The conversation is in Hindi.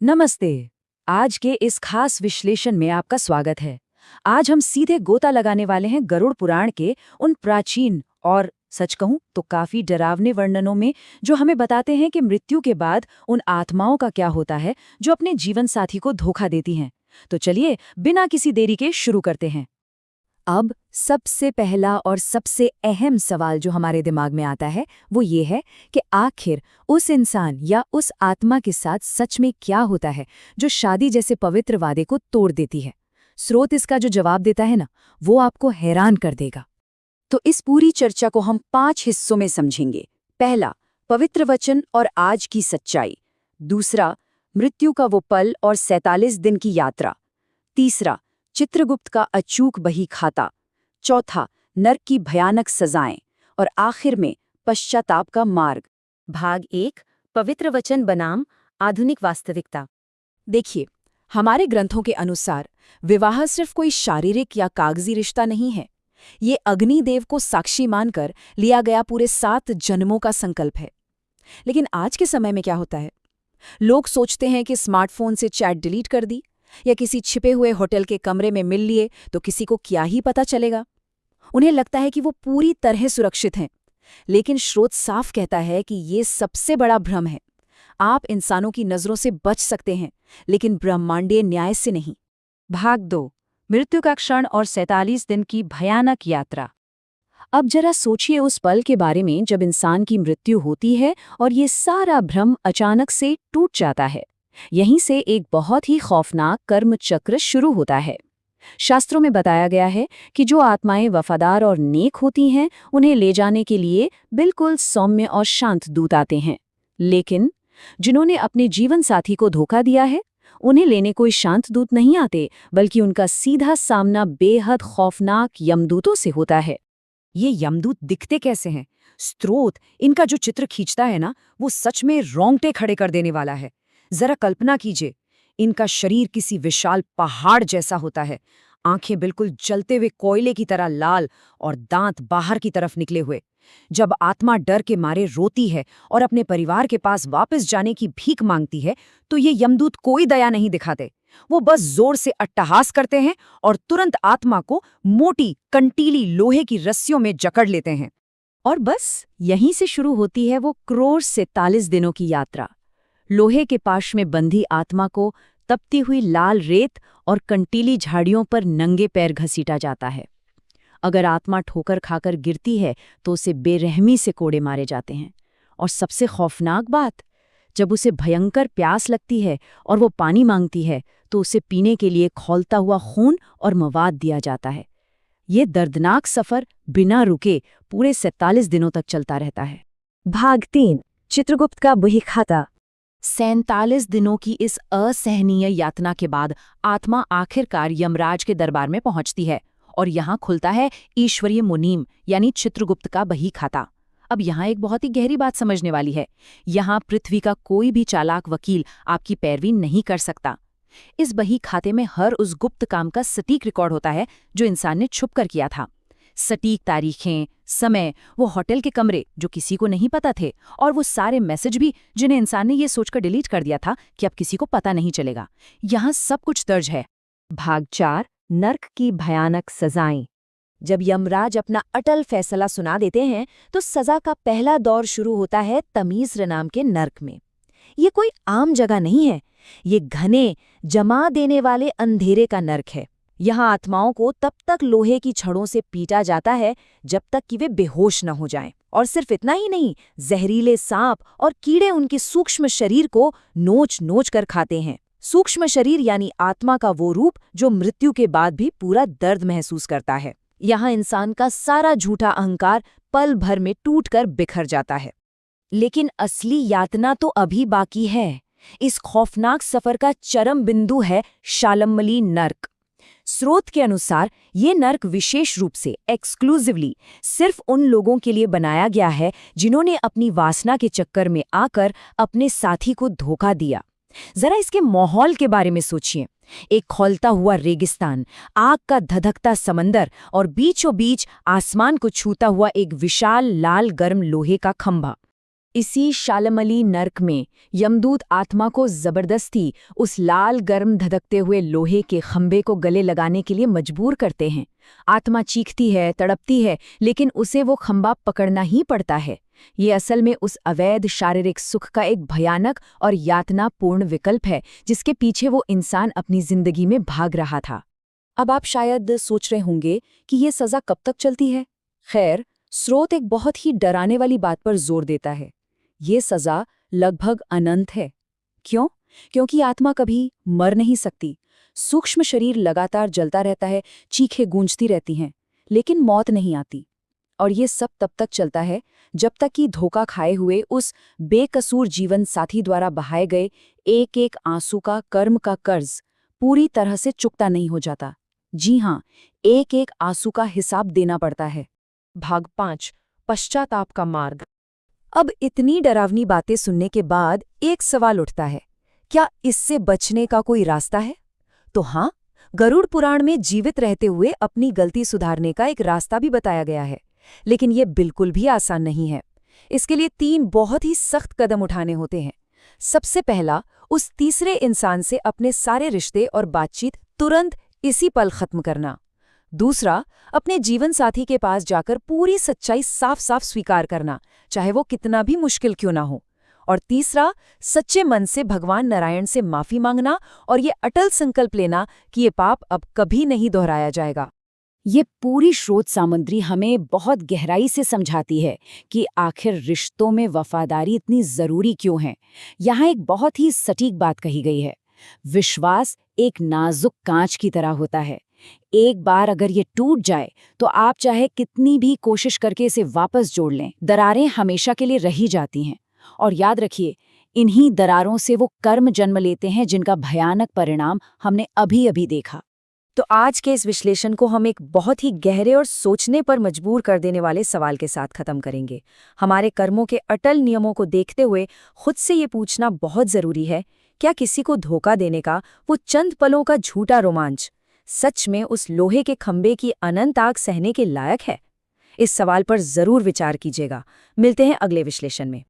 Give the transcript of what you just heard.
नमस्ते। आज के इस खास विश्लेषण में आपका स्वागत है। आज हम सीधे गोता लगाने वाले हैं गरुड़ पुराण के उन प्राचीन और सच कहूं तो काफी डरावने वर्णनों में, जो हमें बताते हैं कि मृत्यु के बाद उन आत्माओं का क्या होता है जो अपने जीवन साथी को धोखा देती हैं। तो चलिए बिना किसी देरी के शुरू करते हैं। अब सबसे पहला और सबसे अहम सवाल जो हमारे दिमाग में आता है वो ये है कि आखिर उस इंसान या उस आत्मा के साथ सच में क्या होता है जो शादी जैसे पवित्र वादे को तोड़ देती है। स्रोत इसका जो जवाब देता है ना, वो आपको हैरान कर देगा। तो इस पूरी चर्चा को हम 5 हिस्सों में समझेंगे। पहला, पवित्र वचन और आज की सच्चाई। दूसरा, मृत्यु का वो पल और 47 दिन की यात्रा। तीसरा, चित्रगुप्त का अचूक बही खाता। चौथा, नरक की भयानक सजाएं। और आखिर में पश्चाताप का मार्ग। भाग 1, पवित्र वचन बनाम आधुनिक वास्तविकता। देखिए, हमारे ग्रंथों के अनुसार विवाह सिर्फ कोई शारीरिक या कागजी रिश्ता नहीं है। ये अग्निदेव को साक्षी मानकर लिया गया पूरे 7 जन्मों का संकल्प है। लेकिन आज के समय में क्या होता है? लोग सोचते हैं कि स्मार्टफोन से चैट डिलीट कर दी या किसी छिपे हुए होटल के कमरे में मिल लिए तो किसी को क्या ही पता चलेगा। उन्हें लगता है कि वो पूरी तरह सुरक्षित हैं। लेकिन स्रोत साफ कहता है कि ये सबसे बड़ा भ्रम है। आप इंसानों की नज़रों से बच सकते हैं, लेकिन ब्रह्मांडीय न्याय से नहीं। भाग 2, मृत्यु का क्षण और 47 दिन की भयानक यात्रा। अब जरा सोचिए उस पल के बारे में जब इंसान की मृत्यु होती है और ये सारा भ्रम अचानक से टूट जाता है। यहीं से एक बहुत ही खौफनाक कर्म चक्र शुरू होता है। शास्त्रों में बताया गया है कि जो आत्माएं वफादार और नेक होती हैं, उन्हें ले जाने के लिए बिल्कुल सौम्य और शांत दूत आते हैं। लेकिन जिन्होंने अपने जीवन साथी को धोखा दिया है, उन्हें लेने कोई शांत दूत नहीं आते, बल्कि उनका सीधा सामना बेहद खौफनाक यमदूतों से होता है। ये यमदूत दिखते कैसे हैं? स्रोत इनका जो चित्र खींचता है ना, वो सच में रोंगटे खड़े कर देने वाला है। जरा कल्पना कीजिए, इनका शरीर किसी विशाल पहाड़ जैसा होता है, आंखें बिल्कुल जलते हुए कोयले की तरह लाल और दांत बाहर की तरफ निकले हुए। जब आत्मा डर के मारे रोती है और अपने परिवार के पास वापस जाने की भीख मांगती है, तो ये यमदूत कोई दया नहीं दिखाते। वो बस जोर से अट्टहास करते हैं और तुरंत आत्मा को मोटी कंटीली लोहे की रस्सियों में जकड़ लेते हैं। और बस यहीं से शुरू होती है वो क्रूर 47 दिनों की यात्रा। लोहे के पाश में बंधी आत्मा को तपती हुई लाल रेत और कंटीली झाड़ियों पर नंगे पैर घसीटा जाता है। अगर आत्मा ठोकर खाकर गिरती है तो उसे बेरहमी से कोड़े मारे जाते हैं। और सबसे खौफनाक बात, जब उसे भयंकर प्यास लगती है और वो पानी मांगती है, तो उसे पीने के लिए खौलता हुआ खून और मवाद दिया जाता है। ये दर्दनाक सफ़र बिना रुके पूरे 47 दिनों तक चलता रहता है। भाग 3, चित्रगुप्त का बही खाता। 47 दिनों की इस असहनीय यातना के बाद आत्मा आखिरकार यमराज के दरबार में पहुंचती है और यहाँ खुलता है ईश्वरीय मुनीम यानी चित्रगुप्त का बही खाता। अब यहाँ एक बहुत ही गहरी बात समझने वाली है। यहाँ पृथ्वी का कोई भी चालाक वकील आपकी पैरवी नहीं कर सकता। इस बही खाते में हर उस गुप्त काम का सटीक रिकॉर्ड होता है जो इंसान ने छुपकर किया था। सटीक तारीखें, समय, वो होटल के कमरे जो किसी को नहीं पता थे, और वो सारे मैसेज भी जिन्हें इंसान ने ये सोचकर डिलीट कर दिया था कि अब किसी को पता नहीं चलेगा। यहाँ सब कुछ दर्ज है। भाग 4, नरक की भयानक सजाएं। जब यमराज अपना अटल फैसला सुना देते हैं तो सजा का पहला दौर शुरू होता है तमीज़्र नाम के नरक में। ये कोई आम जगह नहीं है, ये घने जमा देने वाले अंधेरे का नरक है। यहाँ आत्माओं को तब तक लोहे की छड़ों से पीटा जाता है जब तक कि वे बेहोश न हो जाएं। और सिर्फ इतना ही नहीं, जहरीले सांप और कीड़े उनके सूक्ष्म शरीर को नोच नोच कर खाते हैं। सूक्ष्म शरीर यानी आत्मा का वो रूप जो मृत्यु के बाद भी पूरा दर्द महसूस करता है। यहाँ इंसान का सारा झूठा अहंकार पल भर में टूटकर बिखर जाता है। लेकिन असली यातना तो अभी बाकी है। इस खौफनाक सफर का चरम बिंदु है शालमली नरक। स्रोत के अनुसार ये नरक विशेष रूप से एक्सक्लूसिवली सिर्फ उन लोगों के लिए बनाया गया है जिन्होंने अपनी वासना के चक्कर में आकर अपने साथी को धोखा दिया। जरा इसके माहौल के बारे में सोचिए। एक खौलता हुआ रेगिस्तान, आग का धधकता समंदर और बीचों बीच आसमान को छूता हुआ एक विशाल लाल गर्म लोहे का खंभा। इसी शालमली नर्क में यमदूत आत्मा को जबरदस्ती उस लाल गर्म धधकते हुए लोहे के खंभे को गले लगाने के लिए मजबूर करते हैं। आत्मा चीखती है, तड़पती है, लेकिन उसे वो खंभा पकड़ना ही पड़ता है। ये असल में उस अवैध शारीरिक सुख का एक भयानक और यातनापूर्ण विकल्प है जिसके पीछे वो इंसान अपनी जिंदगी में भाग रहा था। अब आप शायद सोच रहे होंगे कि ये सज़ा कब तक चलती है। खैर, स्रोत एक बहुत ही डराने वाली बात पर जोर देता है। ये सज़ा लगभग अनंत है। क्यों? क्योंकि आत्मा कभी मर नहीं सकती। सूक्ष्म शरीर लगातार जलता रहता है, चीखें गूंजती रहती हैं, लेकिन मौत नहीं आती। और ये सब तब तक चलता है जब तक कि धोखा खाए हुए उस बेकसूर जीवन साथी द्वारा बहाए गए एक एक आंसू का कर्म का कर्ज पूरी तरह से चुकता नहीं हो जाता। जी हाँ, एक एक आंसू का हिसाब देना पड़ता है। भाग 5 पश्चाताप का मार्ग। अब इतनी डरावनी बातें सुनने के बाद एक सवाल उठता है, क्या इससे बचने का कोई रास्ता है? तो हाँ, गरुड़ पुराण में जीवित रहते हुए अपनी गलती सुधारने का एक रास्ता भी बताया गया है, लेकिन ये बिल्कुल भी आसान नहीं है। इसके लिए 3 बहुत ही सख्त कदम उठाने होते हैं। सबसे पहला, उस तीसरे इंसान से अपने सारे रिश्ते और बातचीत तुरंत इसी पल खत्म करना। दूसरा, अपने जीवन साथी के पास जाकर पूरी सच्चाई साफ साफ स्वीकार करना, चाहे वो कितना भी मुश्किल क्यों ना हो। और तीसरा, सच्चे मन से भगवान नारायण से माफी मांगना और ये अटल संकल्प लेना कि ये पाप अब कभी नहीं दोहराया जाएगा। ये पूरी स्रोत सामग्री हमें बहुत गहराई से समझाती है कि आखिर रिश्तों में वफादारी इतनी जरूरी क्यों है। यहाँ एक बहुत ही सटीक बात कही गई है, विश्वास एक नाजुक कांच की तरह होता है। एक बार अगर ये टूट जाए तो आप चाहे कितनी भी कोशिश करके इसे वापस जोड़ लें, दरारें हमेशा के लिए रही जाती हैं। और याद रखिए, इन्हीं दरारों से वो कर्म जन्म लेते हैं जिनका भयानक परिणाम हमने अभी अभी देखा। तो आज के इस विश्लेषण को हम एक बहुत ही गहरे और सोचने पर मजबूर कर देने वाले सवाल के साथ खत्म करेंगे। हमारे कर्मों के अटल नियमों को देखते हुए खुद से ये पूछना बहुत जरूरी है, क्या किसी को धोखा देने का वो चंद पलों का झूठा रोमांच सच में उस लोहे के खंभे की अनंत आग सहने के लायक है? इस सवाल पर जरूर विचार कीजिएगा। मिलते हैं अगले विश्लेषण में।